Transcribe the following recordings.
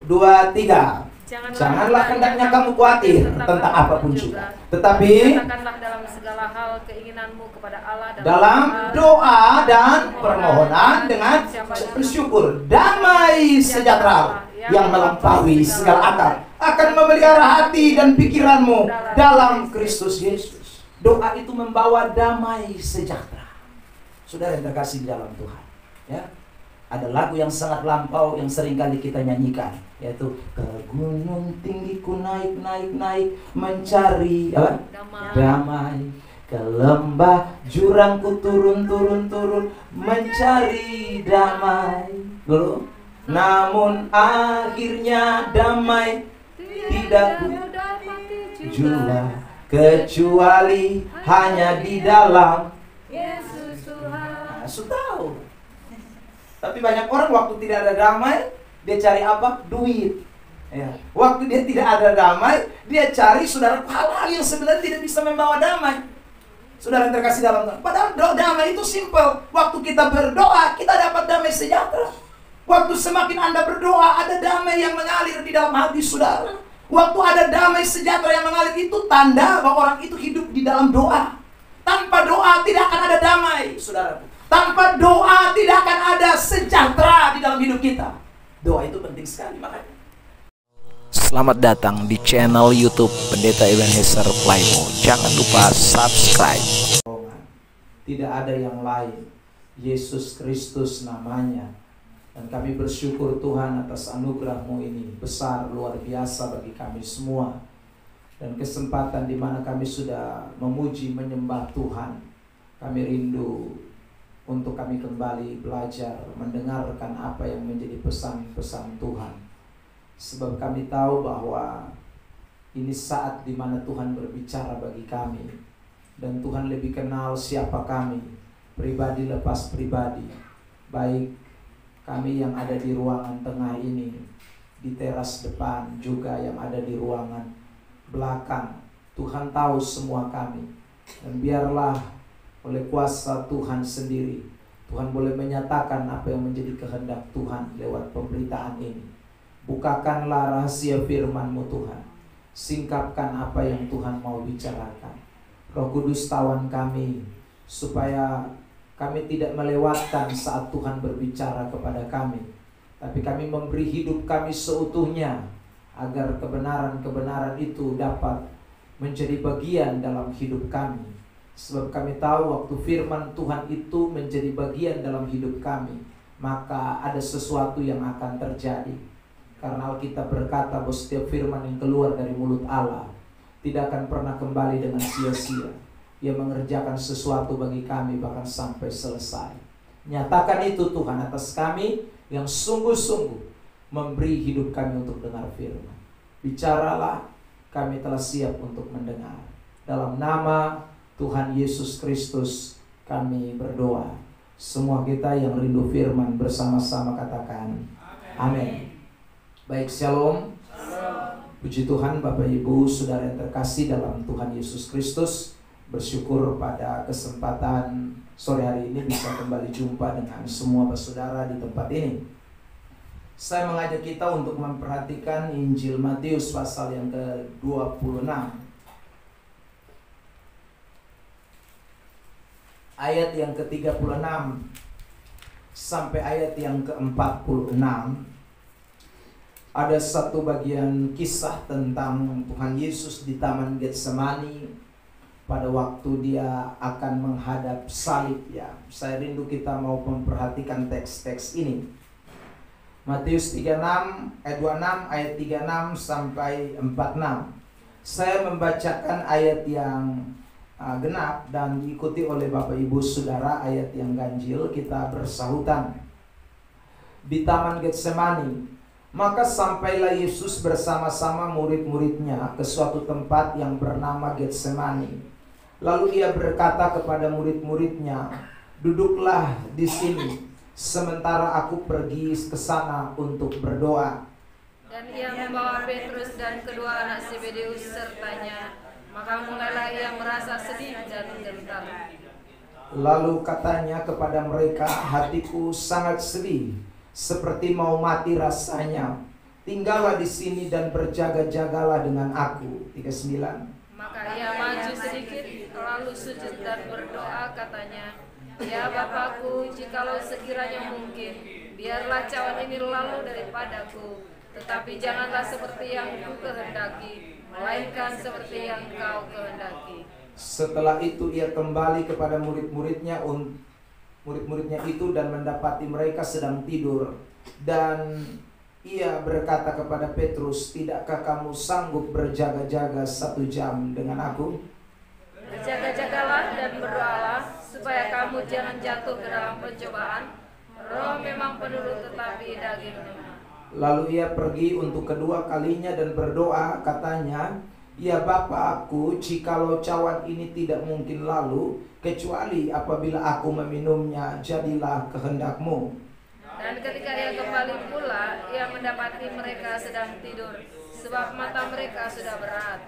2, 3. Janganlah hendaknya kamu khawatir tentang apapun juga, tetapi katakanlah dalam segala hal keinginanmu kepada Allah dalam doa dan permohonan dengan bersyukur. Damai sejahtera yang melampaui segala akal akan memelihara hati dan pikiranmu dalam Kristus Yesus. Doa itu membawa damai sejahtera. Saudara yang terkasih di dalam Tuhan, ya. Ada lagu yang sangat lampau yang sering kali kita nyanyikan, yaitu ke gunung tinggi ku naik mencari apa? Damai. Ke lembah jurang ku turun mencari damai. Lalu, namun akhirnya damai tidak ku jua kecuali hanya di dalam Yesus Tuhan. Sudah tahu. Tapi banyak orang waktu tidak ada damai, dia cari apa? Duit. Ya. Waktu dia tidak ada damai, dia cari saudara hal-hal yang sebenarnya tidak bisa membawa damai. Saudara yang terkasih dalam Tuhan. Padahal damai itu simple. Waktu kita berdoa, kita dapat damai sejahtera. Waktu semakin Anda berdoa, ada damai yang mengalir di dalam hati saudara. Waktu ada damai sejahtera yang mengalir, itu tanda bahwa orang itu hidup di dalam doa. Tanpa doa tidak akan ada damai, saudara. Tanpa doa tidak akan ada sejahtera di dalam hidup kita. Doa itu penting sekali makanya. Selamat datang di channel YouTube Pendeta Ebenezer Playmo. Jangan lupa subscribe. Tidak ada yang lain, Yesus Kristus namanya. Dan kami bersyukur Tuhan atas anugerah-Mu ini besar, luar biasa bagi kami semua. Dan kesempatan di mana kami sudah memuji, menyembah Tuhan. Kami rindu untuk kami kembali belajar, mendengarkan apa yang menjadi pesan-pesan Tuhan. Sebab kami tahu bahwa ini saat di mana Tuhan berbicara bagi kami. Dan Tuhan lebih kenal siapa kami, pribadi lepas pribadi. Baik kami yang ada di ruangan tengah ini, di teras depan, juga yang ada di ruangan belakang. Tuhan tahu semua kami. Dan biarlah oleh kuasa Tuhan sendiri, Tuhan boleh menyatakan apa yang menjadi kehendak Tuhan lewat pemberitaan ini. Bukakanlah rahasia firman-Mu Tuhan. Singkapkan apa yang Tuhan mau bicarakan. Roh Kudus tawan kami, supaya kami tidak melewatkan saat Tuhan berbicara kepada kami. Tapi kami memberi hidup kami seutuhnya, agar kebenaran-kebenaran itu dapat menjadi bagian dalam hidup kami. Sebab kami tahu waktu firman Tuhan itu menjadi bagian dalam hidup kami, maka ada sesuatu yang akan terjadi. Karena Alkitab berkata bahwa setiap firman yang keluar dari mulut Allah tidak akan pernah kembali dengan sia-sia. Ia mengerjakan sesuatu bagi kami bahkan sampai selesai. Nyatakan itu Tuhan atas kami yang sungguh-sungguh memberi hidup kami untuk dengar firman. Bicaralah, kami telah siap untuk mendengar. Dalam nama Tuhan Yesus Kristus kami berdoa. Semua kita yang rindu firman bersama-sama katakan amin. Baik, shalom. Puji Tuhan Bapak Ibu Saudara yang terkasih dalam Tuhan Yesus Kristus. Bersyukur pada kesempatan sore hari ini bisa kembali jumpa dengan semua saudara di tempat ini. Saya mengajak kita untuk memperhatikan Injil Matius pasal yang ke-26. Ayat yang ke-36 sampai ayat yang ke-46. Ada satu bagian kisah tentang Tuhan Yesus di Taman Getsemani pada waktu dia akan menghadap salib, ya. Saya rindu kita mau memperhatikan teks-teks ini. Matius 26 ayat 36 sampai 46. Saya membacakan ayat yang genap dan diikuti oleh Bapak Ibu Saudara ayat yang ganjil. Kita bersahutan. Di Taman Getsemani, maka sampailah Yesus bersama-sama murid-muridnya ke suatu tempat yang bernama Getsemani. Lalu ia berkata kepada murid-muridnya, "Duduklah di sini, sementara aku pergi ke sana untuk berdoa." Dan ia membawa Petrus dan kedua anak Zebedeus sertanya. Maka mulailah ia merasa sedih dan gentar. Lalu katanya kepada mereka, "Hatiku sangat sedih, seperti mau mati rasanya. tinggallah di sini dan berjaga-jagalah dengan aku. 39. Maka ia maju sedikit, lalu sujud dan berdoa, katanya, ya Bapakku, jikalau sekiranya mungkin, biarlah cawan ini lalu daripadaku, tetapi janganlah seperti yang ku kehendaki, melainkan seperti yang kau kehendaki. Setelah itu ia kembali kepada murid-muridnya itu dan mendapati mereka sedang tidur. Dan ia berkata kepada Petrus, tidakkah kamu sanggup berjaga-jaga 1 jam dengan aku? Berjaga-jagalah dan berdoalah, supaya kamu jangan jatuh ke dalam pencobaan. Roh memang penurut, tetapi daging lemah. Lalu ia pergi untuk kedua kalinya dan berdoa, katanya, ya Bapakku, jikalau cawan ini tidak mungkin lalu, kecuali apabila aku meminumnya, jadilah kehendakmu. Dan ketika ia kembali pula, ia mendapati mereka sedang tidur, sebab mata mereka sudah berat.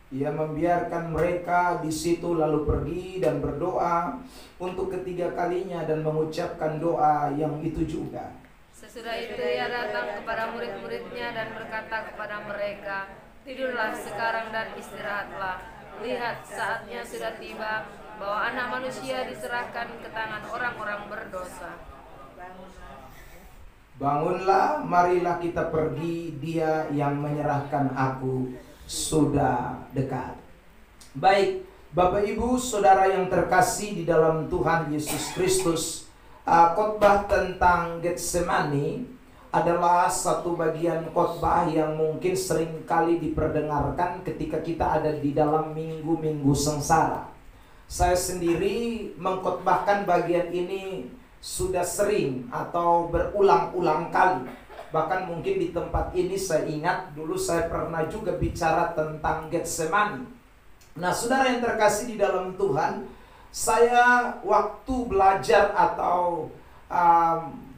Ia membiarkan mereka di situ lalu pergi dan berdoa untuk ketiga kalinya dan mengucapkan doa yang itu juga. Sesudah itu ia datang kepada murid-muridnya dan berkata kepada mereka, tidurlah sekarang dan istirahatlah. Lihat, saatnya sudah tiba bahwa Anak Manusia diserahkan ke tangan orang-orang berdosa. Bangunlah, marilah kita pergi, dia yang menyerahkan aku sudah dekat. Baik, Bapak Ibu Saudara yang terkasih di dalam Tuhan Yesus Kristus, khotbah tentang Getsemani adalah satu bagian khotbah yang mungkin sering kali diperdengarkan ketika kita ada di dalam minggu-minggu sengsara. Saya sendiri mengkhotbahkan bagian ini sudah sering atau berulang-ulang kali. Bahkan mungkin di tempat ini saya ingat dulu saya pernah juga bicara tentang Getsemani. Nah, saudara yang terkasih di dalam Tuhan, saya waktu belajar atau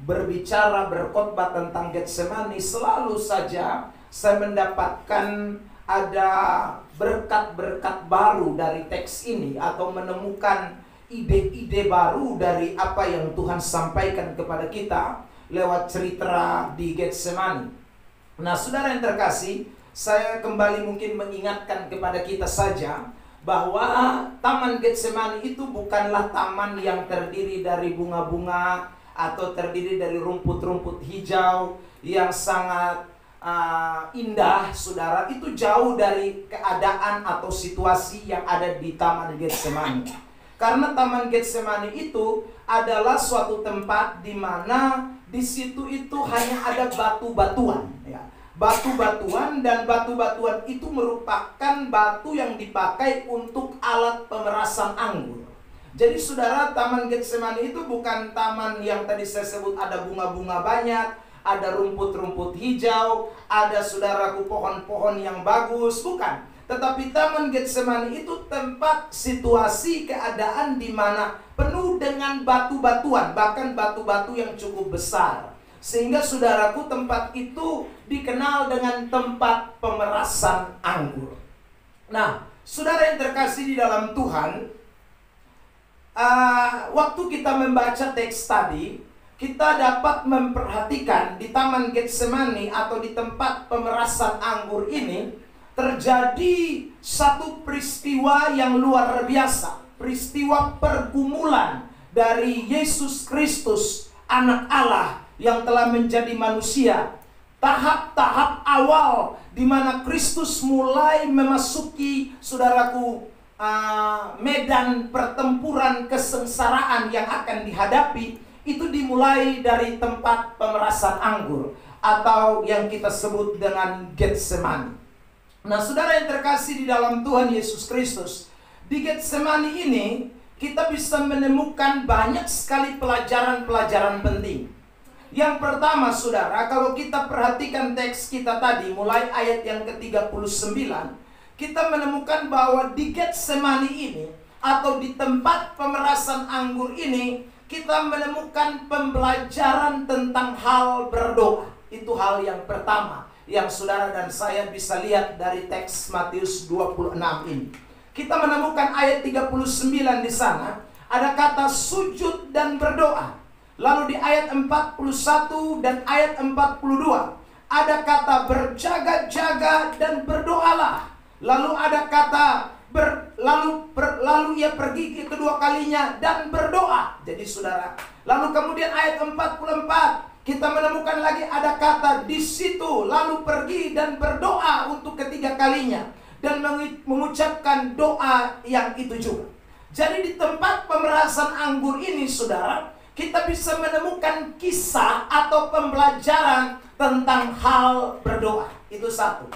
berbicara, berkhotbah tentang Getsemani, selalu saja saya mendapatkan ada berkat-berkat baru dari teks ini atau menemukan ide-ide baru dari apa yang Tuhan sampaikan kepada kita lewat cerita di Getsemani. Nah, saudara yang terkasih, saya kembali mungkin mengingatkan kepada kita saja bahwa Taman Getsemani itu bukanlah taman yang terdiri dari bunga-bunga atau terdiri dari rumput-rumput hijau yang sangat indah, saudara. Itu jauh dari keadaan atau situasi yang ada di Taman Getsemani. Karena Taman Getsemani itu adalah suatu tempat di mana di situ itu hanya ada batu-batuan, ya. Batu-batuan, dan batu-batuan itu merupakan batu yang dipakai untuk alat pemerasan anggur. Jadi saudara, Taman Getsemani itu bukan taman yang tadi saya sebut ada bunga-bunga banyak, ada rumput-rumput hijau, ada saudaraku pohon-pohon yang bagus, bukan. Tetapi Taman Getsemani itu tempat situasi keadaan di mana penuh dengan batu-batuan, bahkan batu-batu yang cukup besar. Sehingga saudaraku, tempat itu dikenal dengan tempat pemerasan anggur. Nah, saudara yang terkasih di dalam Tuhan, waktu kita membaca teks tadi, kita dapat memperhatikan di Taman Getsemani atau di tempat pemerasan anggur ini terjadi satu peristiwa yang luar biasa. Peristiwa pergumulan dari Yesus Kristus, Anak Allah yang telah menjadi manusia. Tahap-tahap awal di mana Kristus mulai memasuki, saudaraku, medan pertempuran kesengsaraan yang akan dihadapi, itu dimulai dari tempat pemerasan anggur atau yang kita sebut dengan Getsemani. Nah, saudara yang terkasih di dalam Tuhan Yesus Kristus, di Getsemani ini kita bisa menemukan banyak sekali pelajaran-pelajaran penting. Yang pertama, saudara, kalau kita perhatikan teks kita tadi mulai ayat yang ke-39, kita menemukan bahwa di Getsemani ini atau di tempat pemerasan anggur ini, kita menemukan pembelajaran tentang hal berdoa. Itu hal yang pertama yang saudara dan saya bisa lihat dari teks Matius 26 ini. Kita menemukan ayat 39 di sana, ada kata sujud dan berdoa. Lalu di ayat 41 dan ayat 42 ada kata berjaga-jaga dan berdoalah. Lalu ada kata lalu ia pergi ke kedua kalinya dan berdoa. Jadi saudara, lalu kemudian ayat 44 kita menemukan lagi ada kata di situ, lalu pergi dan berdoa untuk ketiga kalinya dan mengucapkan doa yang itu juga. Jadi di tempat pemerasan anggur ini saudara, kita bisa menemukan kisah atau pembelajaran tentang hal berdoa. Itu satu.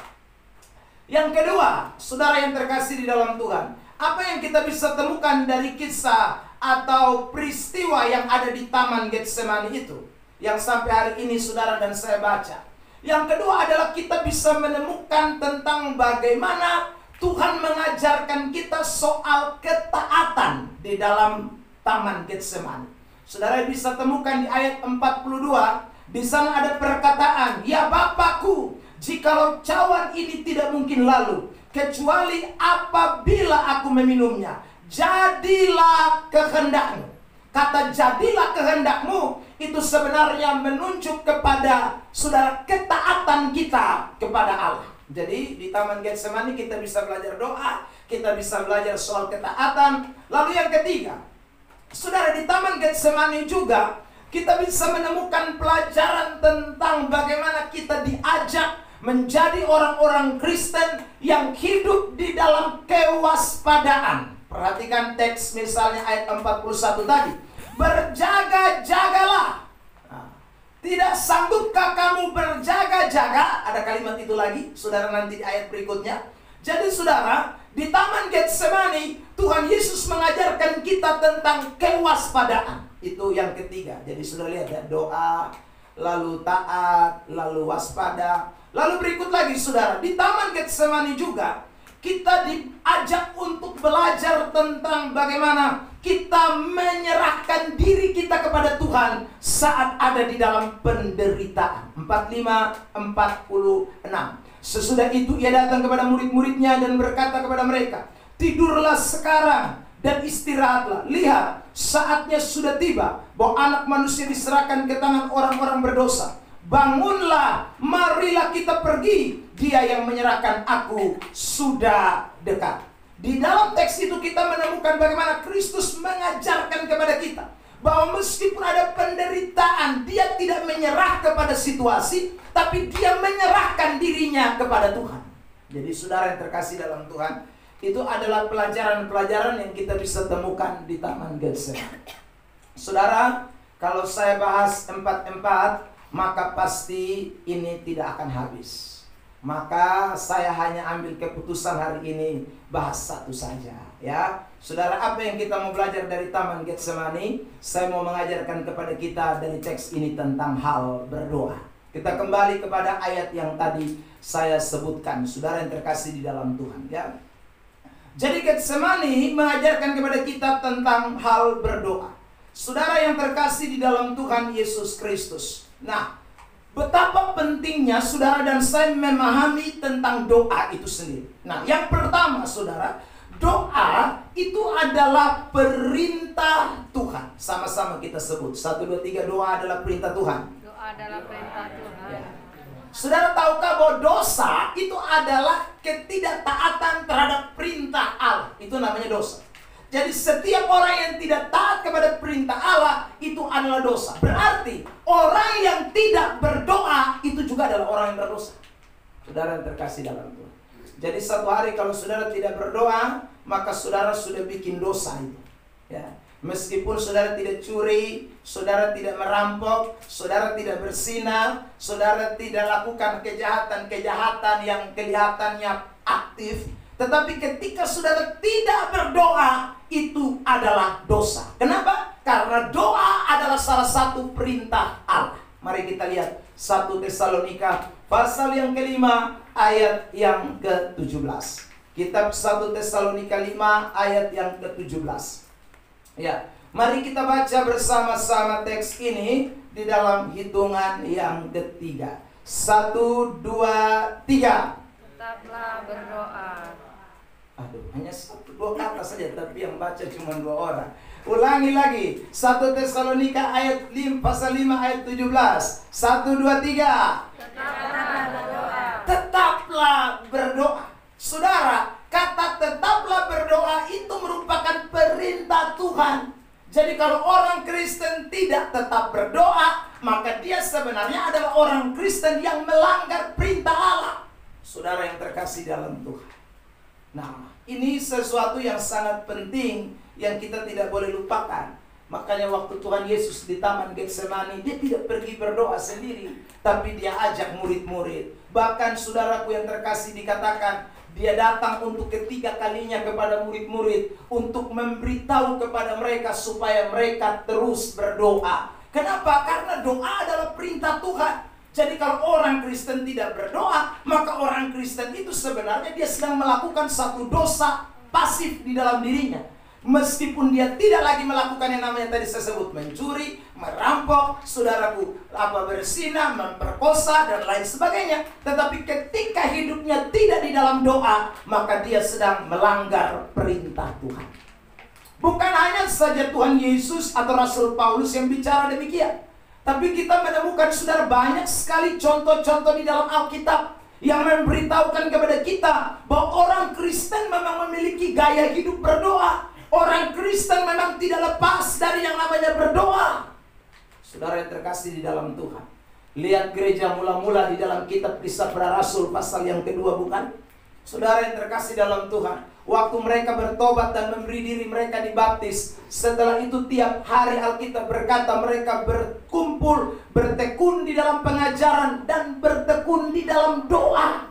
Yang kedua, saudara yang terkasih di dalam Tuhan, apa yang kita bisa temukan dari kisah atau peristiwa yang ada di Taman Getsemani itu, yang sampai hari ini saudara dan saya baca. Yang kedua adalah kita bisa menemukan tentang bagaimana Tuhan mengajarkan kita soal ketaatan di dalam Taman Getsemani. Saudara bisa temukan di ayat 42, di sana ada perkataan, "Ya Bapakku, jikalau cawan ini tidak mungkin lalu, kecuali apabila aku meminumnya, jadilah kehendakmu." Kata jadilah kehendakmu itu sebenarnya menunjuk kepada saudara ketaatan kita kepada Allah. Jadi di Taman Getsemani kita bisa belajar doa, kita bisa belajar soal ketaatan. Lalu yang ketiga, saudara, di Taman Getsemani juga kita bisa menemukan pelajaran tentang bagaimana kita diajak menjadi orang-orang Kristen yang hidup di dalam kewaspadaan. Perhatikan teks misalnya ayat 41 tadi. Berjaga-jagalah. Nah, tidak sanggupkah kamu berjaga-jaga? Ada kalimat itu lagi, saudara, nanti di ayat berikutnya. Jadi saudara, di Taman Getsemani Tuhan Yesus mengajarkan kita tentang kewaspadaan. Itu yang ketiga. Jadi sudah lihat ya, doa, lalu taat, lalu waspada. Lalu berikut lagi saudara, di Taman Getsemani juga kita diajak untuk belajar tentang bagaimana kita menyerahkan diri kita kepada Tuhan saat ada di dalam penderitaan. 45-46. Sesudah itu ia datang kepada murid-muridnya dan berkata kepada mereka, "Tidurlah sekarang dan istirahatlah. Lihat, saatnya sudah tiba bahwa anak manusia diserahkan ke tangan orang-orang berdosa. Bangunlah, marilah kita pergi. Dia yang menyerahkan aku sudah dekat." Di dalam teks itu kita menemukan bagaimana Kristus mengajarkan kepada kita bahwa meskipun ada penderitaan, dia tidak menyerah kepada situasi, tapi dia menyerahkan dirinya kepada Tuhan. Jadi saudara yang terkasih dalam Tuhan, itu adalah pelajaran-pelajaran yang kita bisa temukan di Taman Getsemani. Saudara, kalau saya bahas 4-4, maka pasti ini tidak akan habis. Maka saya hanya ambil keputusan hari ini bahas satu saja, ya. Saudara, apa yang kita mau belajar dari Taman Getsemani? Saya mau mengajarkan kepada kita dari teks ini tentang hal berdoa. Kita kembali kepada ayat yang tadi saya sebutkan, saudara yang terkasih di dalam Tuhan, ya. Jadi Getsemani mengajarkan kepada kita tentang hal berdoa. Saudara yang terkasih di dalam Tuhan Yesus Kristus. Nah, betapa pentingnya saudara dan saya memahami tentang doa itu sendiri. Nah, yang pertama saudara, doa itu adalah perintah Tuhan. Sama-sama kita sebut. 1, 2, 3, doa adalah perintah Tuhan. Doa adalah perintah Tuhan. Ya. Saudara tahukah bahwa dosa itu adalah ketidaktaatan terhadap perintah Allah. Itu namanya dosa. Jadi setiap orang yang tidak taat kepada perintah Allah itu adalah dosa. Berarti orang yang tidak berdoa itu juga adalah orang yang berdosa. Saudara yang terkasih dalam Tuhan. Jadi satu hari kalau saudara tidak berdoa, maka saudara sudah bikin dosa itu. Ya. Meskipun saudara tidak curi, saudara tidak merampok, saudara tidak berzina, saudara tidak lakukan kejahatan-kejahatan yang kelihatannya aktif, tetapi ketika saudara tidak berdoa, itu adalah dosa. Kenapa? Karena doa adalah salah satu perintah Allah. Mari kita lihat 1 Tesalonika pasal yang kelima ayat yang ke-17. Kitab 1 Tesalonika 5 ayat yang ke-17. Ya, mari kita baca bersama-sama teks ini di dalam hitungan yang ketiga. 1, 2, 3. Tetaplah berdoa. Aduh, hanya 1-2 kata saja, tapi yang baca cuma 2 orang. Ulangi lagi. 1 Tesalonika ayat 5 pasal 5 ayat 17. 1, 2, 3. Tetaplah berdoa. Saudara, kata tetaplah berdoa itu merupakan perintah Tuhan. Jadi kalau orang Kristen tidak tetap berdoa, maka dia sebenarnya adalah orang Kristen yang melanggar perintah Allah. Saudara yang terkasih dalam Tuhan. Nah, ini sesuatu yang sangat penting yang kita tidak boleh lupakan. Makanya waktu Tuhan Yesus di Taman Getsemani, dia tidak pergi berdoa sendiri, tapi dia ajak murid-murid. Bahkan saudaraku yang terkasih dikatakan, dia datang untuk ketiga kalinya kepada murid-murid untuk memberitahu kepada mereka supaya mereka terus berdoa. Kenapa? Karena doa adalah perintah Tuhan. Jadi kalau orang Kristen tidak berdoa, maka orang Kristen itu sebenarnya dia sedang melakukan satu dosa pasif di dalam dirinya. Meskipun dia tidak lagi melakukan yang namanya tadi saya sebut mencuri, merampok, saudaraku, berzina, memperkosa dan lain sebagainya. Tetapi ketika hidupnya tidak di dalam doa, maka dia sedang melanggar perintah Tuhan. Bukan hanya saja Tuhan Yesus atau Rasul Paulus yang bicara demikian, tapi kita menemukan saudara banyak sekali contoh-contoh di dalam Alkitab yang memberitahukan kepada kita bahwa orang Kristen memang memiliki gaya hidup berdoa. Orang Kristen memang tidak lepas dari yang namanya berdoa. Saudara yang terkasih di dalam Tuhan, lihat gereja mula-mula di dalam kitab Kisah Para Rasul pasal yang kedua, bukan? Saudara yang terkasih dalam Tuhan, waktu mereka bertobat dan memberi diri mereka dibaptis, setelah itu tiap hari Alkitab berkata mereka berkumpul, bertekun di dalam pengajaran dan bertekun di dalam doa.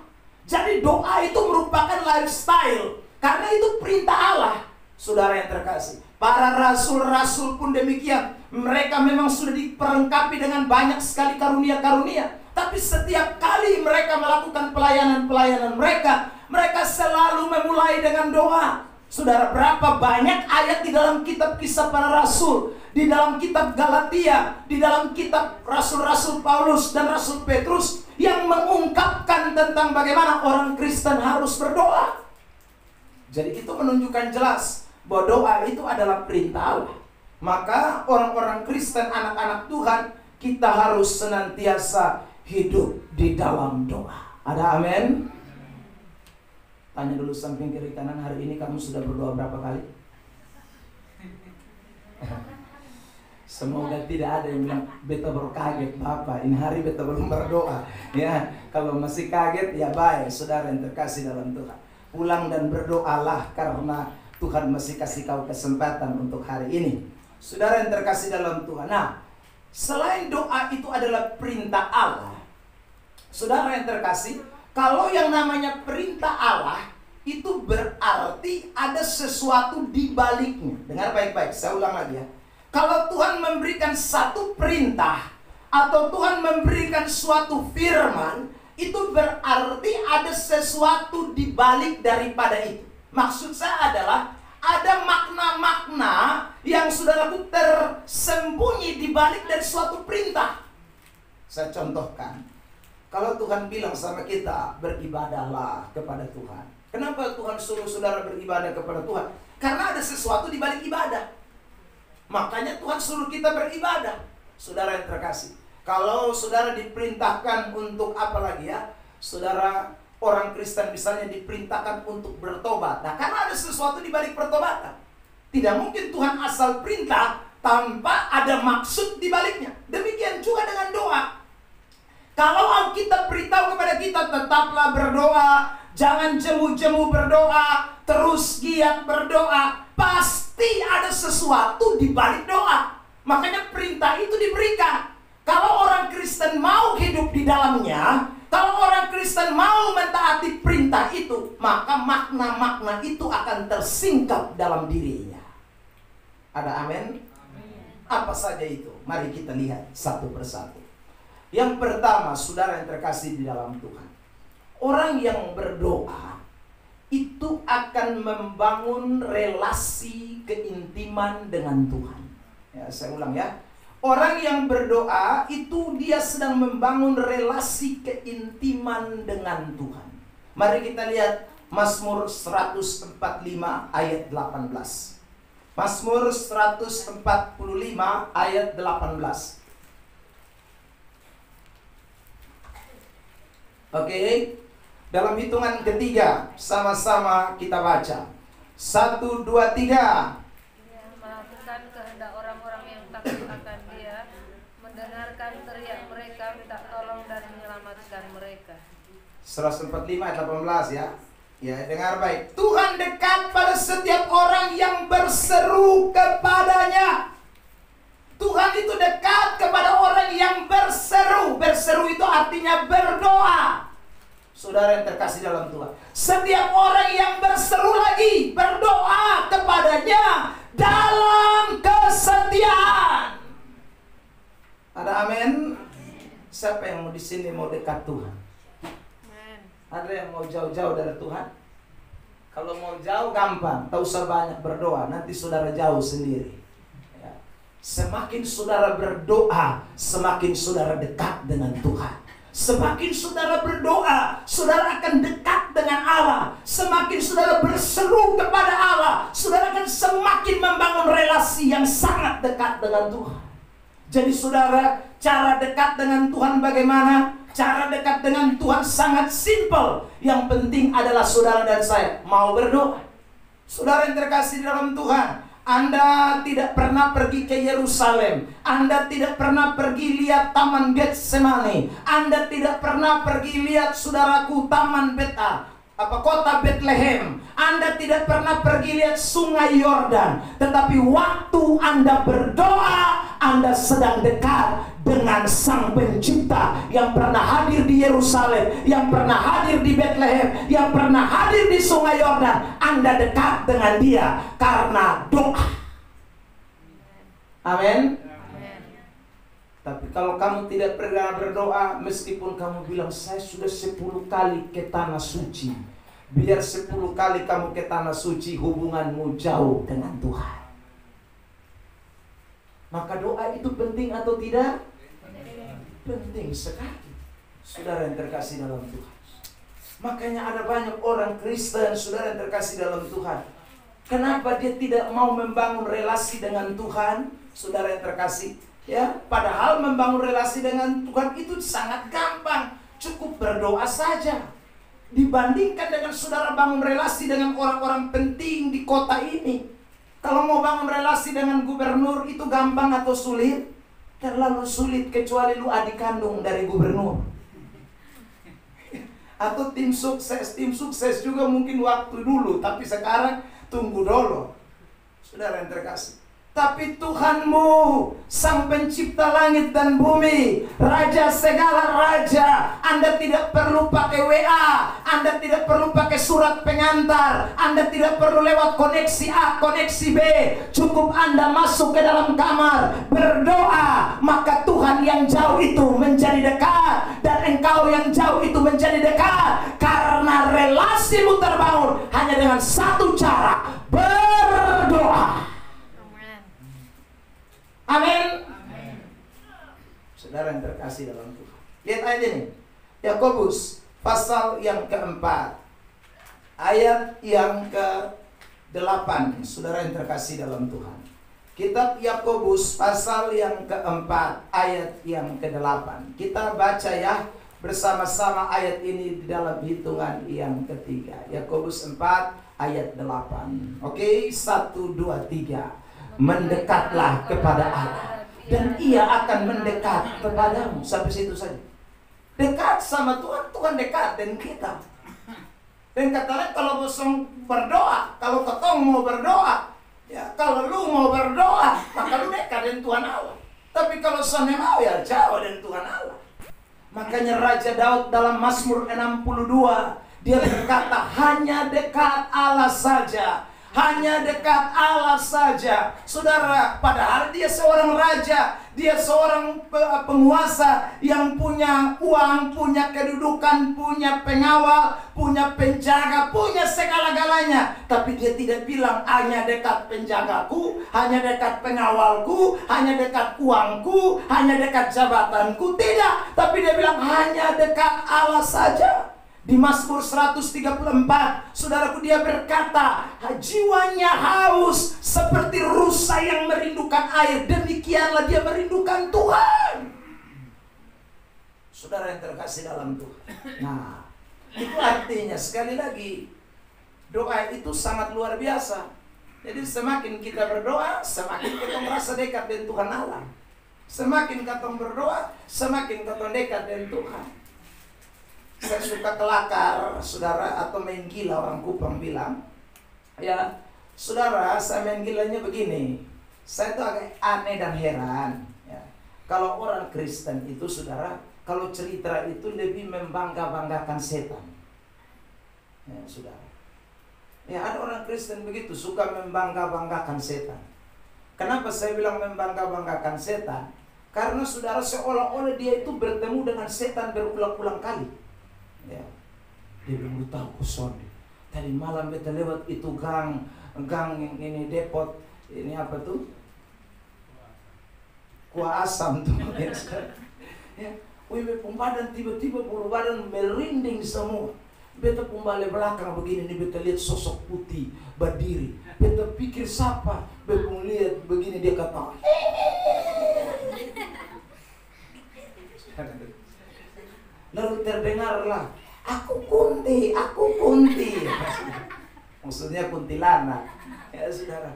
Jadi doa itu merupakan lifestyle, karena itu perintah Allah. Saudara yang terkasih, para rasul-rasul pun demikian. Mereka memang sudah diperlengkapi dengan banyak sekali karunia-karunia, tapi setiap kali mereka melakukan pelayanan-pelayanan mereka, mereka selalu memulai dengan doa. Saudara, berapa banyak ayat di dalam kitab Kisah Para Rasul, di dalam kitab Galatia, di dalam kitab Rasul-Rasul Paulus dan Rasul Petrus yang mengungkapkan tentang bagaimana orang Kristen harus berdoa. Jadi itu menunjukkan jelas bahwa doa itu adalah perintah Allah. Maka orang-orang Kristen, anak-anak Tuhan, kita harus senantiasa hidup di dalam doa. Ada amin? Tanya dulu samping kiri kanan, hari ini kamu sudah berdoa berapa kali? Semoga tidak ada yang bilang, beta baru kaget Bapak, ini hari beta belum berdoa. Ya, kalau masih kaget ya baik, saudara yang terkasih dalam Tuhan. Pulang dan berdoalah karena Tuhan masih kasih kau kesempatan untuk hari ini. Saudara yang terkasih dalam Tuhan. Nah, selain doa itu adalah perintah Allah, saudara yang terkasih, kalau yang namanya perintah Allah itu berarti ada sesuatu di baliknya. Dengar baik-baik, saya ulang lagi ya. Kalau Tuhan memberikan satu perintah atau Tuhan memberikan suatu firman, itu berarti ada sesuatu di balik daripada itu. Maksud saya adalah ada makna-makna yang saudaraku tersembunyi di balik dari suatu perintah. Saya contohkan. Kalau Tuhan bilang sama kita, beribadahlah kepada Tuhan. Kenapa Tuhan suruh saudara beribadah kepada Tuhan? Karena ada sesuatu di balik ibadah. Makanya Tuhan suruh kita beribadah. Saudara yang terkasih, kalau saudara diperintahkan untuk apa lagi ya? Saudara orang Kristen misalnya diperintahkan untuk bertobat. Nah, karena ada sesuatu di balik pertobatan. Tidak mungkin Tuhan asal perintah tanpa ada maksud di baliknya. Demikian juga dengan doa. Kalau Alkitab beritahu kepada kita, tetaplah berdoa, jangan jemu-jemu berdoa, terus giat berdoa, pasti ada sesuatu di balik doa. Makanya perintah itu diberikan. Kalau orang Kristen mau hidup di dalamnya, kalau orang Kristen mau mentaati perintah itu, maka makna-makna itu akan tersingkap dalam dirinya. Ada amin? Apa saja itu? Mari kita lihat satu persatu. Yang pertama, saudara yang terkasih di dalam Tuhan, orang yang berdoa itu akan membangun relasi keintiman dengan Tuhan. Ya, saya ulang ya. Orang yang berdoa itu dia sedang membangun relasi keintiman dengan Tuhan. Mari kita lihat Mazmur 145 ayat 18. Mazmur 145 ayat 18. Oke. Dalam hitungan ketiga, sama-sama kita baca. 1, 2, 3. Dia melakukan kehendak orang-orang yang takut akan Dia, mendengarkan teriak mereka, minta tolong dan menyelamatkan mereka. 145 ayat 18 ya. Ya, dengar baik. Tuhan dekat pada setiap orang yang berseru kepadanya. Tuhan itu dekat kepada orang yang berseru. Berseru itu artinya berdoa. Saudara yang terkasih dalam Tuhan, setiap orang yang berseru lagi, berdoa kepadanya dalam kesetiaan. Ada amin? Siapa yang mau di sini mau dekat Tuhan? Ada yang mau jauh-jauh dari Tuhan? Kalau mau jauh gampang, tak usah banyak berdoa, nanti saudara jauh sendiri. Ya. Semakin saudara berdoa, semakin saudara dekat dengan Tuhan. Semakin saudara berdoa, saudara akan dekat dengan Allah. Semakin saudara berseru kepada Allah, saudara akan semakin membangun relasi yang sangat dekat dengan Tuhan. Jadi saudara, cara dekat dengan Tuhan bagaimana? Cara dekat dengan Tuhan sangat simpel. Yang penting adalah saudara dan saya mau berdoa. Saudara yang terkasih dalam Tuhan, Anda tidak pernah pergi ke Yerusalem. Anda tidak pernah pergi lihat Taman Getsemani. Anda tidak pernah pergi lihat, saudaraku, Taman kota Bethlehem. Anda tidak pernah pergi lihat Sungai Yordan. Tetapi waktu Anda berdoa, Anda sedang dekat dengan Sang Pencipta yang pernah hadir di Yerusalem, yang pernah hadir di Bethlehem, yang pernah hadir di Sungai Yordan. Anda dekat dengan Dia karena doa. Amin. Tapi kalau kamu tidak pernah berdoa, meskipun kamu bilang saya sudah 10 kali ke tanah suci, biar 10 kali kamu ke tanah suci, hubunganmu jauh dengan Tuhan. Maka doa itu penting atau tidak? Penting sekali. Saudara yang terkasih dalam Tuhan. Makanya ada banyak orang Kristen, saudara yang terkasih dalam Tuhan. Kenapa dia tidak mau membangun relasi dengan Tuhan? Saudara yang terkasih, ya, padahal membangun relasi dengan Tuhan itu sangat gampang. Cukup berdoa saja. Dibandingkan dengan saudara bangun relasi dengan orang-orang penting di kota ini. Kalau mau bangun relasi dengan gubernur itu gampang atau sulit? Terlalu sulit, kecuali lu adik kandung dari gubernur. Atau tim sukses juga mungkin waktu dulu, tapi sekarang tunggu dulu. Saudara yang terkasih, tapi Tuhanmu, Sang Pencipta langit dan bumi, Raja segala raja, Anda tidak perlu pakai WA, Anda tidak perlu pakai surat pengantar, Anda tidak perlu lewat koneksi A, koneksi B. Cukup Anda masuk ke dalam kamar, berdoa, maka Tuhan yang jauh itu menjadi dekat, dan engkau yang jauh itu menjadi dekat. Karena relasimu terbangun hanya dengan satu cara, berdoa. Amin. Saudara yang terkasih dalam Tuhan, lihat aja nih, Yakobus pasal yang keempat, ayat yang ke-8. Saudara yang terkasih dalam Tuhan, kitab Yakobus pasal yang keempat, ayat yang ke-8. Kita baca ya bersama-sama ayat ini di dalam hitungan yang ketiga. Yakobus 4 ayat 8. Oke, 1, 2, 3. Mendekatlah kepada Allah, dan Ia akan mendekat kepadamu. Sampai situ saja. Dekat sama Tuhan, Tuhan dekat dengan kita. Dan katanya kalau bosan berdoa, kalau ketong mau berdoa, ya kalau lu mau berdoa, maka lu dekat dengan Tuhan Allah. Tapi kalau sana mau, ya jauh dengan Tuhan Allah. Makanya Raja Daud dalam Mazmur 62, dia berkata, hanya dekat Allah saja. Hanya dekat Allah saja. Saudara, padahal dia seorang raja, dia seorang penguasa yang punya uang, punya kedudukan, punya pengawal, punya penjaga, punya segala-galanya. Tapi dia tidak bilang hanya dekat penjagaku, hanya dekat pengawalku, hanya dekat uangku, hanya dekat jabatanku. Tidak, tapi dia bilang hanya dekat Allah saja. Di Mazmur 134, saudaraku, dia berkata, jiwanya haus seperti rusa yang merindukan air. Demikianlah dia merindukan Tuhan. Saudara yang terkasih dalam Tuhan. Nah, itu artinya sekali lagi doa itu sangat luar biasa. Jadi semakin kita berdoa, semakin kita merasa dekat dengan Tuhan Allah. Semakin kita berdoa, semakin kita dekat dengan Tuhan. Saya suka kelakar, saudara, atau main gila, orang Kupang bilang. Ya, saudara, saya main gilanya begini. Saya tuh agak aneh dan heran. Ya. Kalau orang Kristen itu, saudara, kalau cerita itu lebih membangga-banggakan setan. Ya, saudara. Ya, ada orang Kristen begitu, suka membangga-banggakan setan. Kenapa saya bilang membangga-banggakan setan? Karena saudara, seolah-olah dia itu bertemu dengan setan berulang-ulang kali. Ya. Dia belum tahu kosong. Tadi malam beta lewat itu gang yang ini depot, ini apa tuh? Kuah asam tuh. Ya. Wih, badan tiba-tiba bulu badan merinding semua. Beta balik belakang begini nih, beta lihat sosok putih berdiri. Beta pikir siapa? Beta lihat begini, dia kata, lalu terdengarlah, aku kunti. Maksudnya kuntilanak. Ya saudara.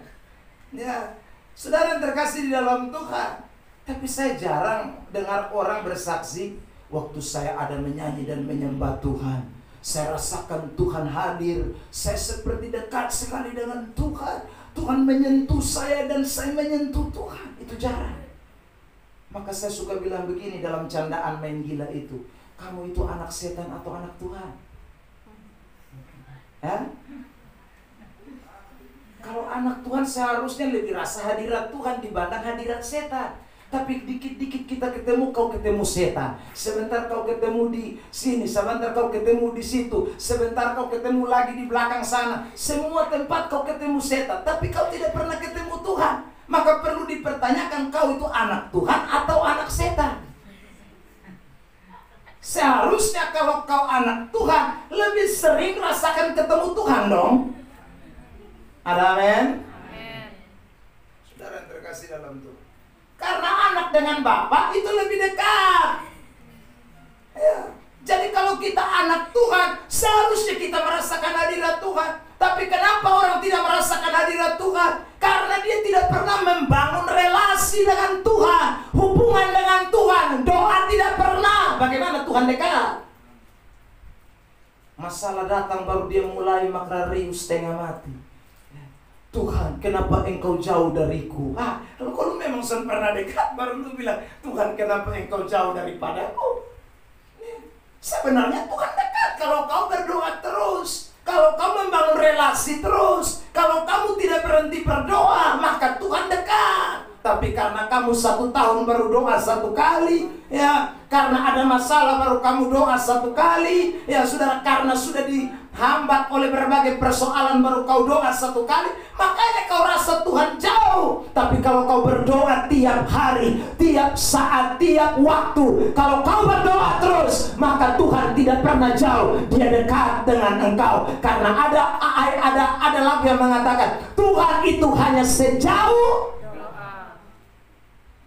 Ya, saudara yang terkasih di dalam Tuhan. Tapi saya jarang dengar orang bersaksi, waktu saya ada menyanyi dan menyembah Tuhan, saya rasakan Tuhan hadir. Saya seperti dekat sekali dengan Tuhan. Tuhan menyentuh saya dan saya menyentuh Tuhan. Itu jarang. Maka saya suka bilang begini dalam candaan main gila itu, kamu itu anak setan atau anak Tuhan? Ya? Kalau anak Tuhan seharusnya lebih rasa hadirat Tuhan dibanding hadirat setan. Tapi dikit-dikit kita ketemu, kau ketemu setan. Sebentar kau ketemu di sini, sebentar kau ketemu di situ, sebentar kau ketemu lagi di belakang sana. Semua tempat kau ketemu setan, tapi kau tidak pernah ketemu Tuhan. Maka perlu dipertanyakan, kau itu anak Tuhan atau anak setan? Seharusnya kalau kau anak Tuhan, lebih sering rasakan ketemu Tuhan dong. Ada amin? Saudara yang terkasih dalam Tuhan. Karena anak dengan Bapa itu lebih dekat. Ya. Jadi kalau kita anak Tuhan, seharusnya kita merasakan hadirat Tuhan. Tapi kenapa orang tidak merasakan hadirat Tuhan? Karena dia tidak pernah membangun relasi dengan Tuhan, hubungan dengan Tuhan, doa tidak pernah. Bagaimana Tuhan dekat? Masalah datang baru dia mulai makna riuh setengah mati. Tuhan, kenapa engkau jauh dariku? Kalau memang sudah pernah dekat, baru lu bilang, Tuhan, kenapa engkau jauh daripadaku? Sebenarnya Tuhan dekat kalau kau berdoa terus, kalau kau membangun relasi terus, kalau kamu tidak berhenti berdoa, maka Tuhan dekat. Tapi karena kamu 1 tahun baru doa 1 kali, ya, karena ada masalah baru kamu doa 1 kali, ya saudara, karena sudah dihambat oleh berbagai persoalan baru kau doa 1 kali, makanya kau rasa Tuhan jauh. Tapi kalau kau berdoa tiap hari, tiap saat, tiap waktu, kalau kau berdoa terus, maka Tuhan tidak pernah jauh, dia dekat dengan engkau. Karena ada lagu yang mengatakan, Tuhan itu hanya sejauh.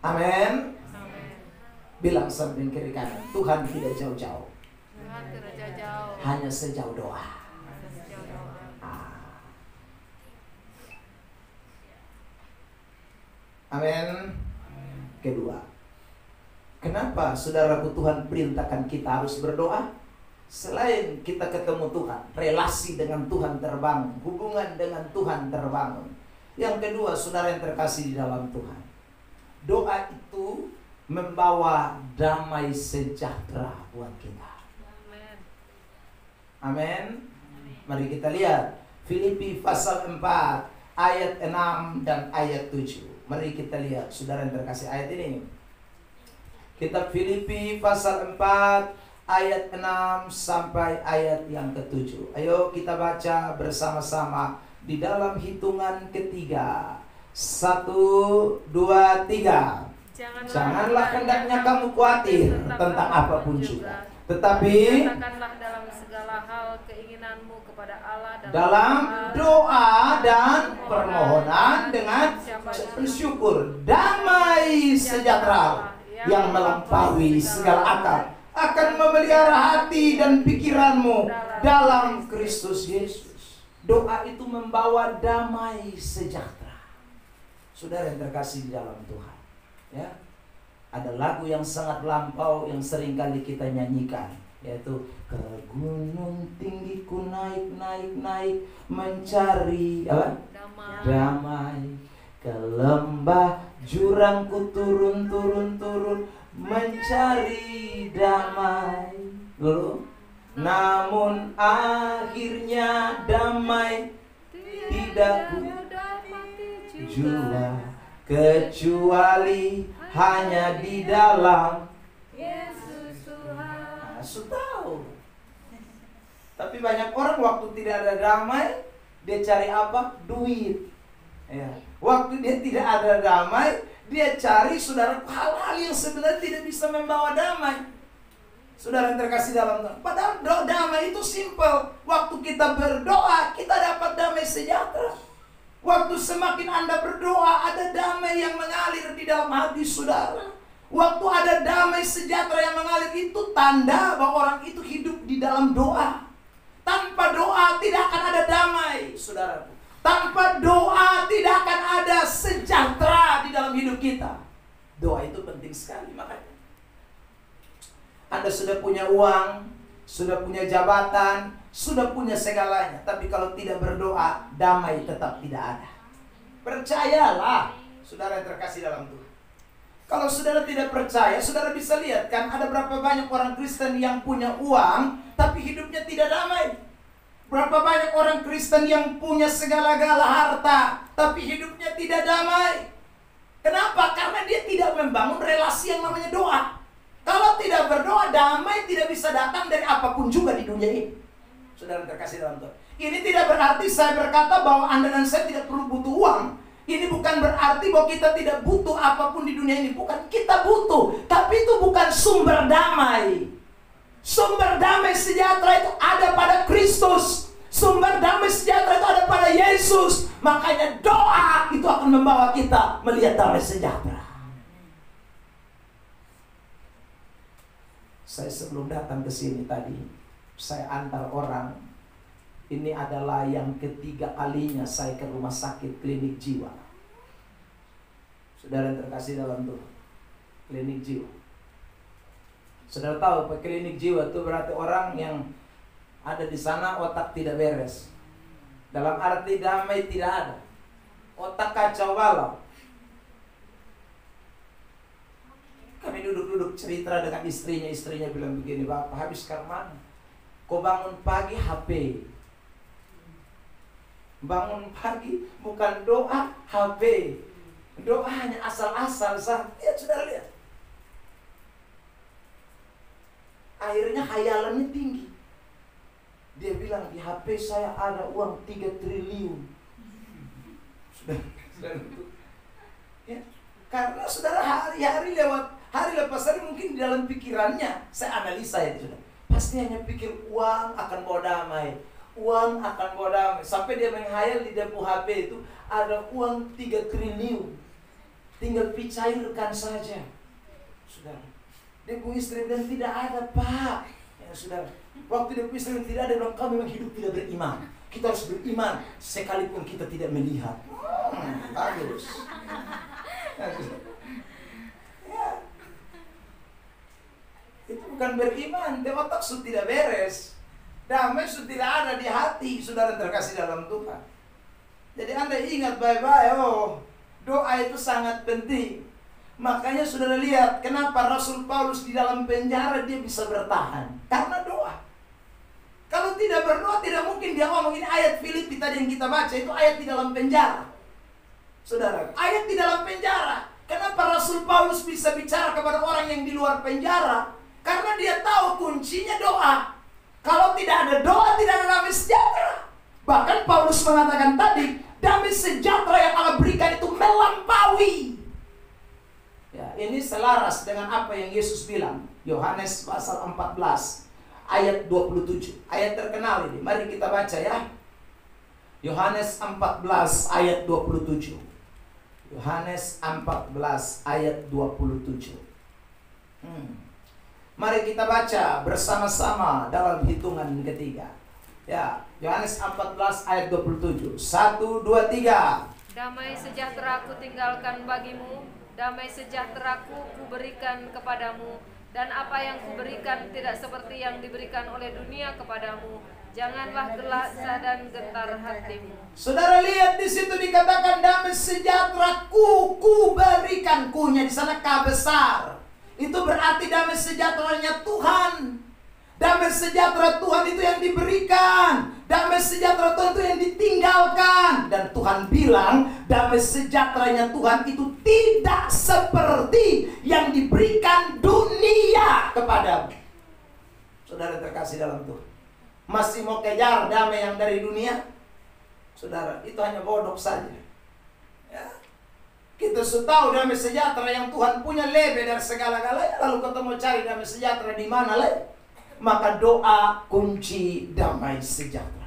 Amin. Bilang samping kiri kanan, Tuhan tidak jauh-jauh. Tuhan tidak jauh-jauh. Hanya sejauh doa. Amin. Kedua, kenapa saudaraku Tuhan perintahkan kita harus berdoa? Selain kita ketemu Tuhan, relasi dengan Tuhan terbangun, hubungan dengan Tuhan terbangun. Yang kedua, saudara yang terkasih di dalam Tuhan, doa itu membawa damai sejahtera buat kita. Amin. Mari kita lihat Filipi pasal 4 ayat 6 dan ayat 7. Mari kita lihat saudara yang terkasih ayat ini. Kitab Filipi pasal 4 ayat 6 sampai ayat yang ke-7. Ayo kita baca bersama-sama di dalam hitungan ketiga. 1, 2, 3. Janganlah hendaknya kamu khawatir tentang apapun juga, tetapi katakanlah dalam segala hal keinginanmu kepada Allah dalam doa dan permohonan dengan bersyukur, damai sejahtera yang melampaui segala akal akan memelihara hati dan pikiranmu dalam Kristus Yesus. Doa itu membawa damai sejahtera. Saudara yang terkasih di dalam Tuhan, ya. Ada lagu yang sangat lampau yang sering kali kita nyanyikan, yaitu ke gunung tinggi ku naik, naik, naik mencari apa? Damai. Ke lembah jurang ku turun, turun, turun mencari damai. Lalu, namun akhirnya damai tidak ku jua, kecuali hanya di dalam Yesus Tuhan. Yesus tahu. Tapi banyak orang waktu tidak ada damai, dia cari apa? Duit. Ya. Waktu dia tidak ada damai, dia cari, saudara, hal-hal yang sebenarnya tidak bisa membawa damai. Saudara yang terkasih dalam Tuhan, padahal damai itu simpel. Waktu kita berdoa, kita dapat damai sejahtera. Waktu semakin Anda berdoa, ada damai yang mengalir di dalam hati saudara. Waktu ada damai sejahtera yang mengalir, itu tanda bahwa orang itu hidup di dalam doa. Tanpa doa tidak akan ada damai, saudara. Tanpa doa tidak akan ada sejahtera di dalam hidup kita. Doa itu penting sekali, makanya Anda sudah punya uang, sudah punya jabatan, sudah punya segalanya, tapi kalau tidak berdoa, damai tetap tidak ada. Percayalah, saudara yang terkasih dalam Tuhan. Kalau saudara tidak percaya, saudara bisa lihat kan, ada berapa banyak orang Kristen yang punya uang, tapi hidupnya tidak damai. Berapa banyak orang Kristen yang punya segala-gala harta, tapi hidupnya tidak damai. Kenapa? Karena dia tidak membangun relasi yang namanya doa. Kalau tidak berdoa, damai tidak bisa datang dari apapun juga di dunia ini. Saudara terkasih dalam Tuhan, ini tidak berarti saya berkata bahwa Anda dan saya tidak perlu butuh uang. Ini bukan berarti bahwa kita tidak butuh apapun di dunia ini. Bukan, kita butuh, tapi itu bukan sumber damai. Sumber damai sejahtera itu ada pada Kristus. Sumber damai sejahtera itu ada pada Yesus. Makanya doa itu akan membawa kita melihat damai sejahtera. Saya sebelum datang ke sini tadi, saya antar orang. Ini adalah yang ketiga kalinya saya ke rumah sakit klinik jiwa. Saudara yang terkasih dalam Tuhan, klinik jiwa. Saudara tahu, klinik jiwa itu berarti orang yang ada di sana otak tidak beres. Dalam arti damai tidak ada. Otak kacau balau. Kami duduk-duduk cerita dengan istrinya. Istrinya bilang begini, Bapak habis mana? Kau bangun pagi HP. Bangun pagi bukan doa, HP. Doa hanya asal-asal saja. Lihat, saudara lihat. Akhirnya khayalannya tinggi. Dia bilang di HP saya ada uang 3 triliun. Saudara, ya, karena saudara hari-hari hari lepas hari mungkin di dalam pikirannya, saya analisa itu sudah. Pasti hanya pikir uang akan bawa damai. Uang akan bawa damai. Sampai dia menghayal di depo HP itu ada uang 3 triliun. Tinggal dicairkan saja. Saudara, dia punya istri dan tidak ada, Pak. Ya, saudara, waktu dia punya istri dan tidak ada, bilang, kau memang hidup tidak beriman. Kita harus beriman sekalipun kita tidak melihat. Bagus. Ya. Itu bukan beriman, dia otak sudah tidak beres. Damai sudah tidak ada di hati, saudara terkasih dalam Tuhan. Jadi Anda ingat baik-baik, doa itu sangat penting. Makanya saudara lihat, kenapa Rasul Paulus di dalam penjara dia bisa bertahan? Karena doa. Kalau tidak berdoa, tidak mungkin dia ngomong. Ini ayat Filipi tadi yang kita baca, itu ayat di dalam penjara. Saudara, ayat di dalam penjara. Kenapa Rasul Paulus bisa bicara kepada orang yang di luar penjara? Karena dia tahu kuncinya doa. Kalau tidak ada doa, tidak ada damai sejahtera. Bahkan Paulus mengatakan tadi, damai sejahtera yang Allah berikan itu melampaui. Ya, ini selaras dengan apa yang Yesus bilang. Yohanes pasal 14 ayat 27. Ayat terkenal ini. Mari kita baca ya. Yohanes 14 ayat 27. Yohanes 14 ayat 27. Mari kita baca bersama-sama dalam hitungan ketiga. Ya, Yohanes 14 ayat 27. 1, 2, 3. Damai sejahtera aku tinggalkan bagimu, damai sejahtera ku berikan kepadamu, dan apa yang kuberikan tidak seperti yang diberikan oleh dunia kepadamu. Janganlah gelisah dan gentar hatimu. Saudara lihat di situ dikatakan damai sejahtera ku berikan, kunya di sana K besar. Itu berarti damai sejahteranya Tuhan. Damai sejahtera Tuhan itu yang diberikan. Damai sejahtera Tuhan itu yang ditinggalkan. Dan Tuhan bilang damai sejahteranya Tuhan itu tidak seperti yang diberikan dunia kepadamu. Saudara terkasih dalam Tuhan, masih mau kejar damai yang dari dunia? Saudara, itu hanya bodoh saja. Ya. Kita sudah tahu damai sejahtera yang Tuhan punya lebih dari segala-galanya. Lalu kita mau cari damai sejahtera di mana lagi? Maka doa kunci damai sejahtera.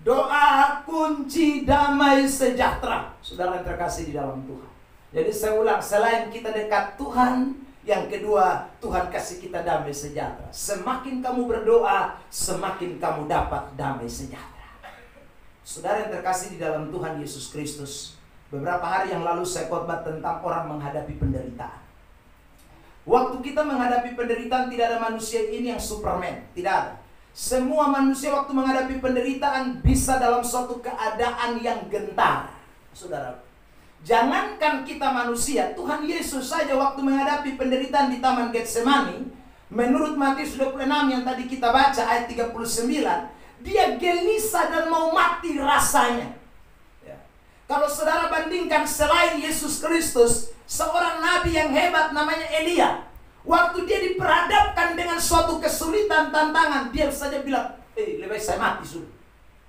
Doa kunci damai sejahtera. Saudara yang terkasih di dalam Tuhan. Jadi saya ulang, selain kita dekat Tuhan, yang kedua, Tuhan kasih kita damai sejahtera. Semakin kamu berdoa, semakin kamu dapat damai sejahtera. Saudara yang terkasih di dalam Tuhan Yesus Kristus, beberapa hari yang lalu saya khotbah tentang orang menghadapi penderitaan. Waktu kita menghadapi penderitaan, tidak ada manusia ini yang Superman. Tidak ada. Semua manusia waktu menghadapi penderitaan bisa dalam suatu keadaan yang gentar. Saudara, jangankan kita manusia, Tuhan Yesus saja waktu menghadapi penderitaan di Taman Getsemani, menurut Matius 26 yang tadi kita baca ayat 39, dia gelisah dan mau mati rasanya. Ya. Kalau saudara bandingkan selain Yesus Kristus, seorang nabi yang hebat namanya Elia, waktu dia diperhadapkan dengan suatu kesulitan, tantangan, dia saja bilang, lebih baik saya mati sudah.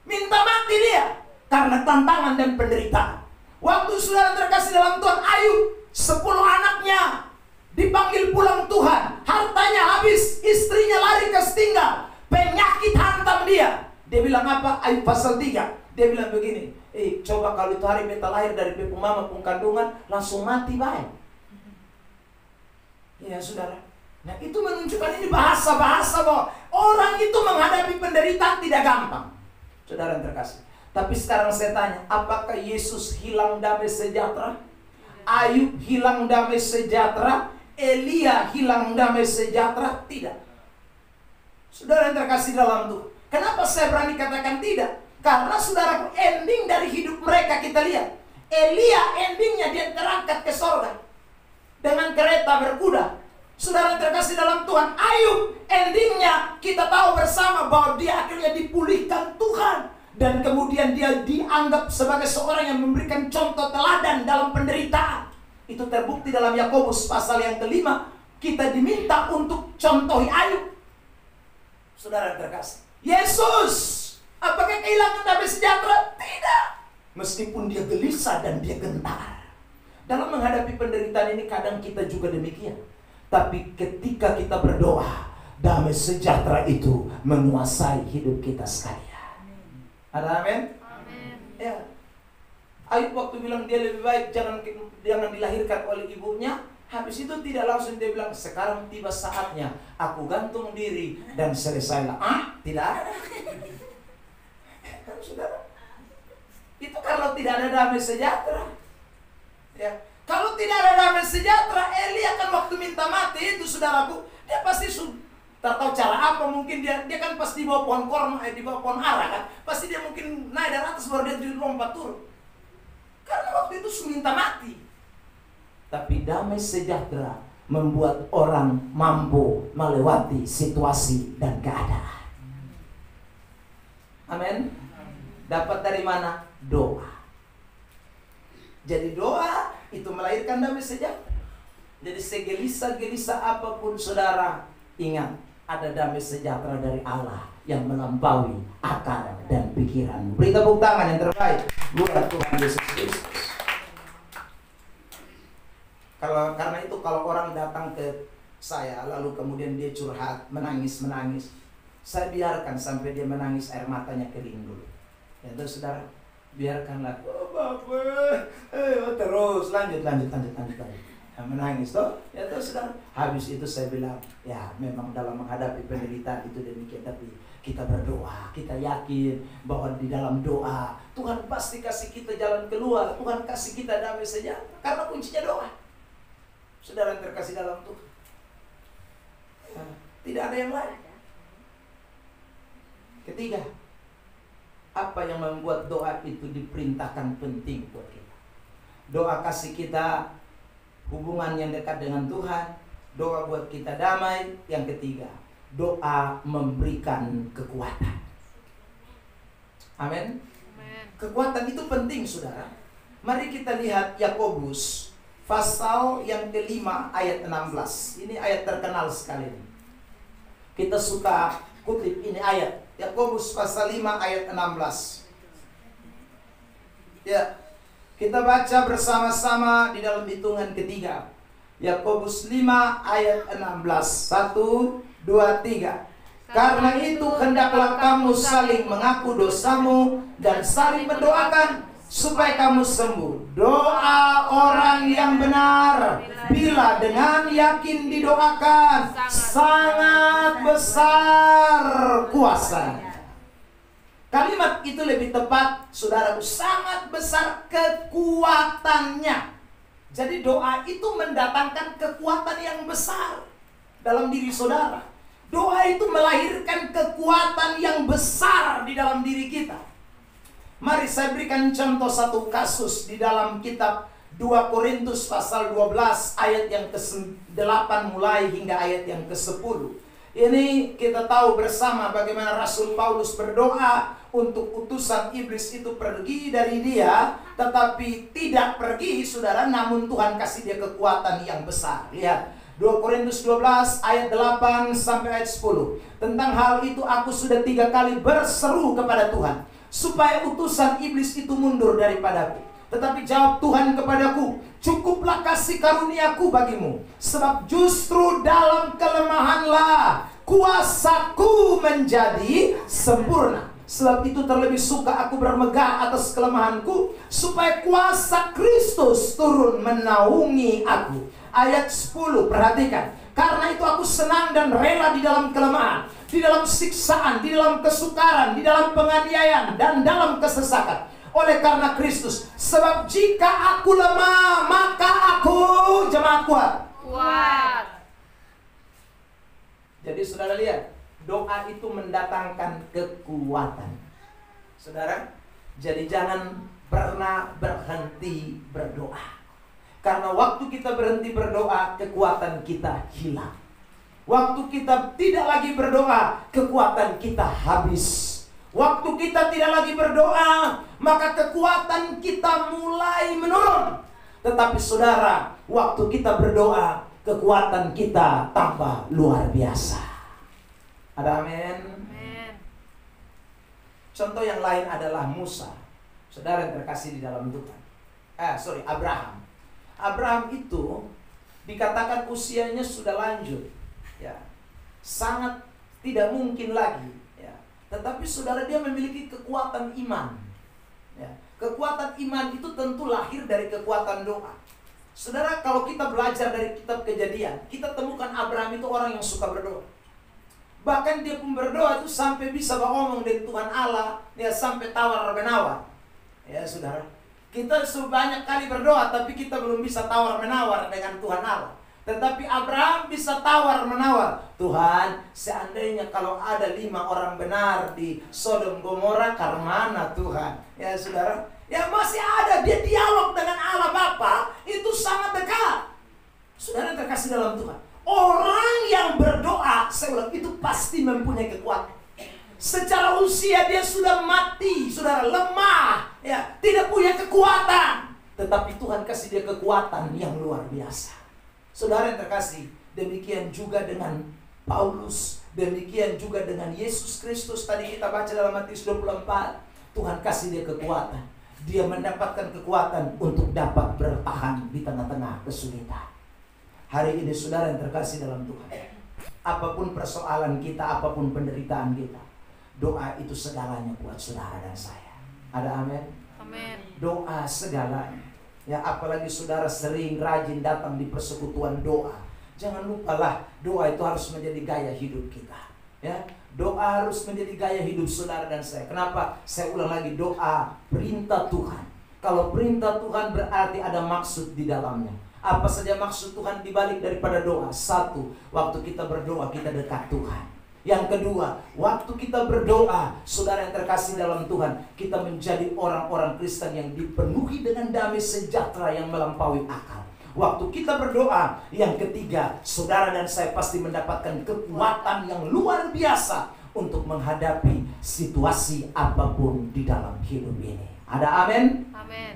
Minta mati dia karena tantangan dan penderitaan. Waktu saudara terkasih dalam Tuhan, Ayub, 10 anaknya dipanggil pulang Tuhan, hartanya habis, istrinya lari ke setinggal, penyakit hantam dia. Dia bilang apa? Ayub pasal 3. Dia bilang begini, coba kalau itu hari beta lahir dari bepu mama pun kandungan, langsung mati baik. Ya saudara. Nah itu menunjukkan ini bahasa-bahasa bahwa orang itu menghadapi penderitaan tidak gampang. Saudara yang terkasih. Tapi sekarang saya tanya, apakah Yesus hilang damai sejahtera? Ayub hilang damai sejahtera? Elia hilang damai sejahtera? Tidak. Saudara yang terkasih dalam Tuhan, kenapa saya berani katakan tidak? Karena saudara, ending dari hidup mereka kita lihat. Elia endingnya dia terangkat ke sorga dengan kereta berkuda. Saudara terkasih dalam Tuhan, Ayub endingnya kita tahu bersama bahwa dia akhirnya dipulihkan Tuhan. Dan kemudian dia dianggap sebagai seorang yang memberikan contoh teladan dalam penderitaan. Itu terbukti dalam Yakobus pasal yang kelima. Kita diminta untuk contohi Ayub. Saudara terkasih, Yesus, apakah kehilangan damai sejahtera? Tidak. Meskipun dia gelisah dan dia gentar. Dalam menghadapi penderitaan ini kadang kita juga demikian. Tapi ketika kita berdoa, damai sejahtera itu menguasai hidup kita sekalian. Ada amin? Amin. Ya. Ayub waktu bilang dia lebih baik jangan dilahirkan oleh ibunya. Habis itu tidak langsung dia bilang, sekarang tiba saatnya aku gantung diri dan selesailah. Tidak. Saudara, itu kalau tidak ada damai sejahtera. Ya. Kalau tidak ada damai sejahtera, Elia kan waktu minta mati itu saudaraku, dia pasti tak tahu cara apa, mungkin dia kan pasti di bawah pohon korma, di bawah pohon ara kan, pasti dia mungkin naik dari atas baru dia lompat turun. Karena waktu itu minta mati. Tapi damai sejahtera membuat orang mampu melewati situasi dan keadaan. Amin. Dapat dari mana? Doa. Jadi doa itu melahirkan damai sejahtera. Jadi segelisah-gelisah apapun saudara, ingat ada damai sejahtera dari Allah yang melampaui akal dan pikiran. Beri tepuk tangan yang terbaik buat Tuhan Yesus Kristus. Karena itu kalau orang datang ke saya lalu kemudian dia curhat, menangis, saya biarkan sampai dia menangis air matanya kering dulu. Ya terus saudara, biarkanlah. Terus lanjut. menangis toh. Ya toh saudara. Habis itu saya bilang, ya memang dalam menghadapi penderitaan itu demikian, tapi kita berdoa, kita yakin bahwa di dalam doa Tuhan pasti kasih kita jalan keluar, Tuhan kasih kita damai sejahtera, karena kuncinya doa. Saudara yang terkasih dalam Tuhan, ya, tidak ada yang lain. Ketiga, apa yang membuat doa itu diperintahkan penting buat kita? Doa kasih kita hubungan yang dekat dengan Tuhan, doa buat kita damai. Yang ketiga, doa memberikan kekuatan. Amin. Kekuatan itu penting, saudara. Mari kita lihat Yakobus pasal yang kelima ayat 16. Ini ayat terkenal sekali. Kita suka kutip ini ayat. Yakobus pasal 5 ayat 16. Ya, kita baca bersama-sama di dalam hitungan ketiga. Yakobus 5 ayat 16. 1, 2, 3. Karena itu hendaklah kamu saling mengaku dosamu dan saling mendoakan supaya kamu sembuh. Doa orang yang benar bila dengan yakin didoakan sangat besar kuasanya. Kalimat itu lebih tepat, saudaraku, sangat besar kekuatannya. Jadi doa itu mendatangkan kekuatan yang besar dalam diri saudara. Doa itu melahirkan kekuatan yang besar di dalam diri kita. Mari saya berikan contoh satu kasus di dalam kitab 2 Korintus pasal 12 ayat yang ke-8 mulai hingga ayat yang ke-10. Ini kita tahu bersama bagaimana Rasul Paulus berdoa untuk utusan iblis itu pergi dari dia, tetapi tidak pergi, saudara, namun Tuhan kasih dia kekuatan yang besar. Lihat 2 Korintus 12 ayat 8 sampai ayat 10. Tentang hal itu aku sudah 3 kali berseru kepada Tuhan supaya utusan iblis itu mundur daripadaku. Tetapi jawab Tuhan kepadaku, cukuplah kasih karuniaku bagimu, sebab justru dalam kelemahanlah kuasaku menjadi sempurna. Sebab itu terlebih suka aku bermegah atas kelemahanku, supaya kuasa Kristus turun menaungi aku. Ayat 10, perhatikan. Karena itu aku senang dan rela di dalam kelemahan, di dalam siksaan, di dalam kesukaran, di dalam penganiayaan, dan dalam kesesakan. Oleh karena Kristus. Sebab jika aku lemah, maka aku jemaat kuat. Jadi saudara lihat, doa itu mendatangkan kekuatan. Saudara, jadi jangan pernah berhenti berdoa. Karena waktu kita berhenti berdoa, kekuatan kita hilang. Waktu kita tidak lagi berdoa, kekuatan kita habis. Waktu kita tidak lagi berdoa, maka kekuatan kita mulai menurun. Tetapi saudara, waktu kita berdoa, kekuatan kita tambah luar biasa. Ada amin? Contoh yang lain adalah Musa. Saudara yang terkasih di dalam Tuhan. Abraham. Abraham itu dikatakan usianya sudah lanjut, ya, sangat tidak mungkin lagi, ya. Tetapi saudara, dia memiliki kekuatan iman, ya. Kekuatan iman itu tentu lahir dari kekuatan doa. Saudara, kalau kita belajar dari kitab Kejadian, kita temukan Abraham itu orang yang suka berdoa. Bahkan dia pun berdoa itu sampai bisa ngomong dengan Tuhan Allah, ya, sampai tawar menawar, ya saudara. Kita sebanyak kali berdoa, tapi kita belum bisa tawar-menawar dengan Tuhan Allah. Tetapi Abraham bisa tawar-menawar. Tuhan, seandainya kalau ada 5 orang benar di Sodom Gomora, karmana Tuhan? Ya saudara, ya masih ada. Dia dialog dengan Allah Bapa, itu sangat dekat. Saudara terkasih dalam Tuhan, orang yang berdoa, saya ulang, itu pasti mempunyai kekuatan. Secara usia dia sudah mati, saudara, lemah, ya, tidak punya kekuatan. Tetapi Tuhan kasih dia kekuatan yang luar biasa. Saudara yang terkasih, demikian juga dengan Paulus, demikian juga dengan Yesus Kristus. Tadi kita baca dalam Matius 24, Tuhan kasih dia kekuatan. Dia mendapatkan kekuatan untuk dapat bertahan di tengah-tengah kesulitan. Hari ini saudara yang terkasih dalam Tuhan, apapun persoalan kita, apapun penderitaan kita, doa itu segalanya buat saudara dan saya. Ada amin? Amin. Doa segalanya. Ya, apalagi saudara sering rajin datang di persekutuan doa. Jangan lupalah, doa itu harus menjadi gaya hidup kita. Ya, doa harus menjadi gaya hidup saudara dan saya. Kenapa? Saya ulang lagi, doa perintah Tuhan. Kalau perintah Tuhan berarti ada maksud di dalamnya. Apa saja maksud Tuhan dibalik daripada doa? Satu, waktu kita berdoa kita dekat Tuhan. Yang kedua, waktu kita berdoa, saudara yang terkasih dalam Tuhan, kita menjadi orang-orang Kristen yang dipenuhi dengan damai sejahtera yang melampaui akal. Waktu kita berdoa, yang ketiga, saudara dan saya pasti mendapatkan kekuatan yang luar biasa untuk menghadapi situasi apapun di dalam hidup ini. Ada amin? Amin.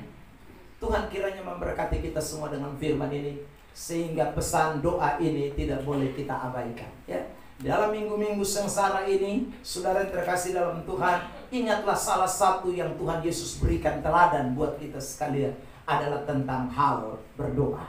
Tuhan kiranya memberkati kita semua dengan firman ini, sehingga pesan doa ini tidak boleh kita abaikan. Ya. Dalam minggu-minggu sengsara ini, saudara yang terkasih dalam Tuhan, ingatlah salah satu yang Tuhan Yesus berikan teladan buat kita sekalian adalah tentang hal berdoa.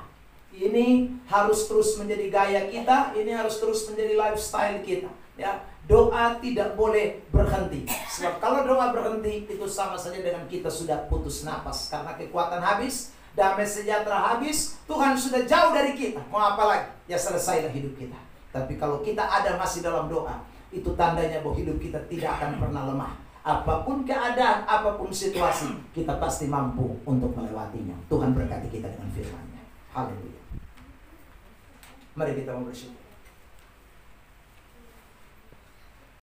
Ini harus terus menjadi gaya kita, ini harus terus menjadi lifestyle kita. Ya, doa tidak boleh berhenti. Sebab kalau doa berhenti, itu sama saja dengan kita sudah putus napas. Karena kekuatan habis, damai sejahtera habis, Tuhan sudah jauh dari kita. Mau apa lagi? Ya selesailah hidup kita. Tapi kalau kita ada masih dalam doa, itu tandanya bahwa hidup kita tidak akan pernah lemah. Apapun keadaan, apapun situasi, kita pasti mampu untuk melewatinya. Tuhan berkati kita dengan firman-Nya. Haleluya. Mari kita bersyukur.